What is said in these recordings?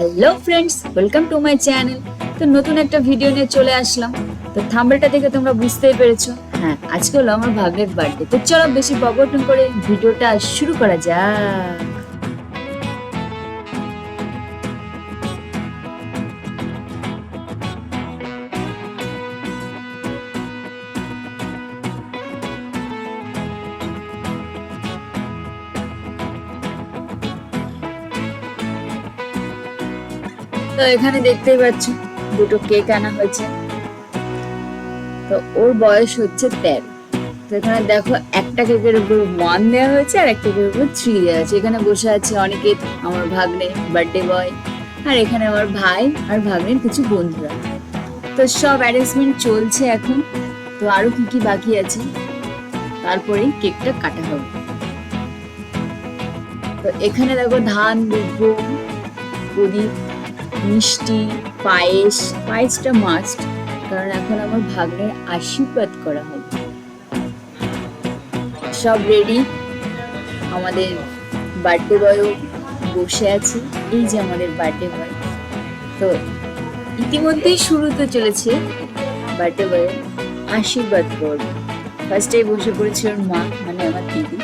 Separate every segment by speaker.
Speaker 1: Hello friends, welcome to my channel. তো নতুন একটা ভিডিও নিয়ে চলে আসলাম। তো থাম্বনেলটা দেখে তোমরা বুঝতেই পেরেছো, হ্যাঁ আজকে হলো আমার ভাগ্নের বার্থডে। তো চলো বেশি বকবক করে ভিডিওটা শুরু করা যাক। তো এখানে দেখতেই পাচ্ছ দুটো কেক আনা হয়েছে। তো ওর বয়স হচ্ছে 13। তো এখানে দেখো একটা কেকের উপর 1 দেওয়া হয়েছে আর একটা কেকের উপর 3 দেওয়া আছে। এখানে বসে আছে অনিকেত, আমার ভাগ্নে, বার্থডে বয়। আর এখানে আমার ভাই আর ভাগ্নের কিছু বন্ধুরা। তো সব অ্যারেঞ্জমেন্ট চলছে এখন। তো আরো কি কি বাকি আছে, তারপরেই কেকটা কাটা হবে। তো এখানে দেখো ধান, দুব্বো, প্রদীপ, মিষ্টি, পায়েসটা মাস্ট, কারণ এখন আমার ভাগ্নের আশীর্বাদ করা হবে। সব রেডি। আমাদের বার্থডে বয়ও বসে আছে, এই যে আমাদের বার্থডে বয়। তো ইতিমধ্যেই শুরু হতে চলেছে বার্থডে বয়ের আশীর্বাদ পর্ব। ফার্স্টেই বসে পড়েছে ওর মা, মানে আমার দিদি।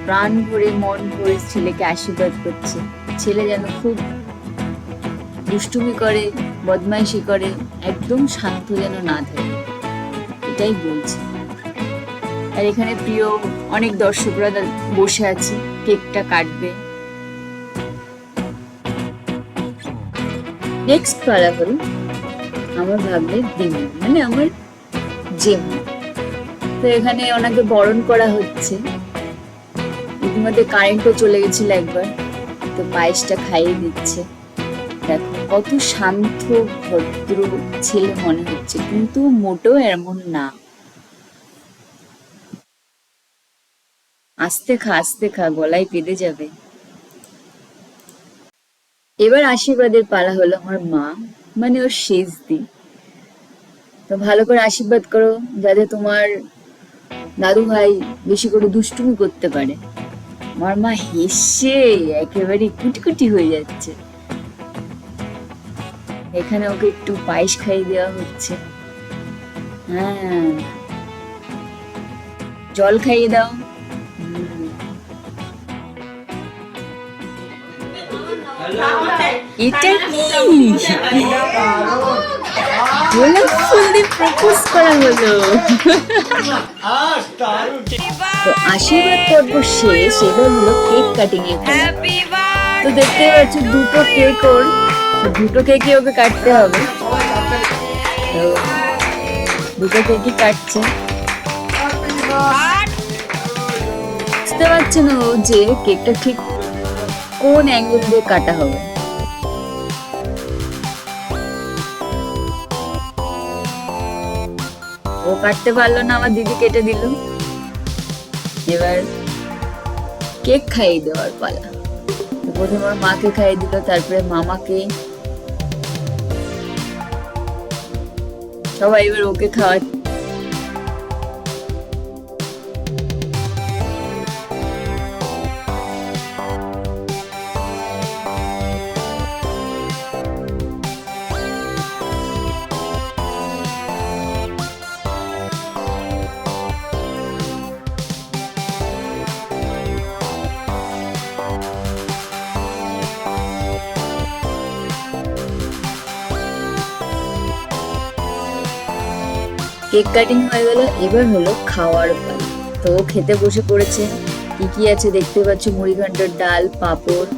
Speaker 1: প্রাণ ভরে মন ভরে ছেলেকে আশীর্বাদ করছে। ছেলে যেন খুব দুষ্টুমি করে, বদমাইশি করে, একদম শান্ত যেন না থাকে, এটাই বলছে। আর এখানে প্রিয় অনেক দর্শকরা বসে আছে, কেকটা কাটবে। নেক্সট পালা হলো আমার ভাগ্নের দিদি, মানে আমার জেম্মা। তো এখানে ওনাকে বরণ করা হচ্ছে। ইতিমধ্যে কারেন্টও চলে গেছিল একবার। তো পায়েসটা খাইয়ে দিচ্ছে। দেখো কত শান্ত ভদ্র ছেলে মনে হচ্ছে, কিন্তু মোটেও এমন না। আস্তে খা, গলায় পেদে যাবে। এবার আশীর্বাদের পালা হলো আমার মা, মানে ওর শেষ দিন। তো ভালো করে আশীর্বাদ করো, যাতে তোমার দাদু ভাই বেশি করে দুষ্টুমি করতে পারে। আমার মা হেসে একেবারে কুটি হয়ে যাচ্ছে। এখানে ওকে একটু পায়েস খাইয়ে দেওয়া হচ্ছে। হ্যাঁ, জল খাইয়ে দাও। এটা কি গোলাপ ফুল দিয়ে প্রপোজ করা হলো। তো আশীর্বাদ পর্ব শেষ, এবার হলো কেক কাটিং এর পালা। তো দেখতে পাচ্ছ দুটো কেকই ওকে কাটতে হবে। তো দুটো কেকই কাটছে। বুঝতে পারছে না ও যে কেকটা ঠিক কোন অ্যাঙ্গেল দিয়ে কাটা হবে। ও কাটতে পারলো না, আমার দিদি কেটে দিল। এবার কেক খাইয়ে দেওয়ার পালা। প্রথমে আমার মাকে খাইয়ে দিল, তারপরে মামাকে। সবাই এবার ওকে খাওয়া। কেক কাটিং হয়ে গেল, এবার হলো খাওয়ার পালা। তো খেতে বসে পড়েছে। কি কি আছে দেখতে পাচ্ছ, মুড়ি ঘন্টর ডাল, পাঁপড়,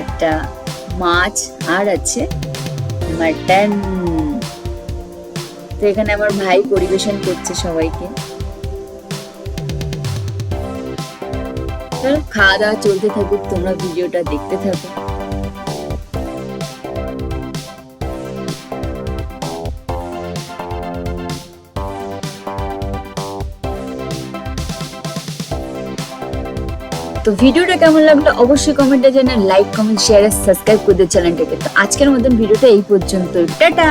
Speaker 1: একটা মাছ, আর আছে মাটন। তো এখানে আমার ভাই পরিবেশন করছে সবাইকে। চলো খাওয়া দাওয়া চলতে থাকুক, তোমরা ভিডিওটা দেখতে থাকো। তো ভিডিওটা কেমন লাগলো অবশ্যই কমেন্টে জানান, লাইক কমেন্ট শেয়ার আর সাবস্ক্রাইব করে দিও চ্যানেলটাকে। তো আজকের মতন ভিডিওটা এই পর্যন্ত, টাটা।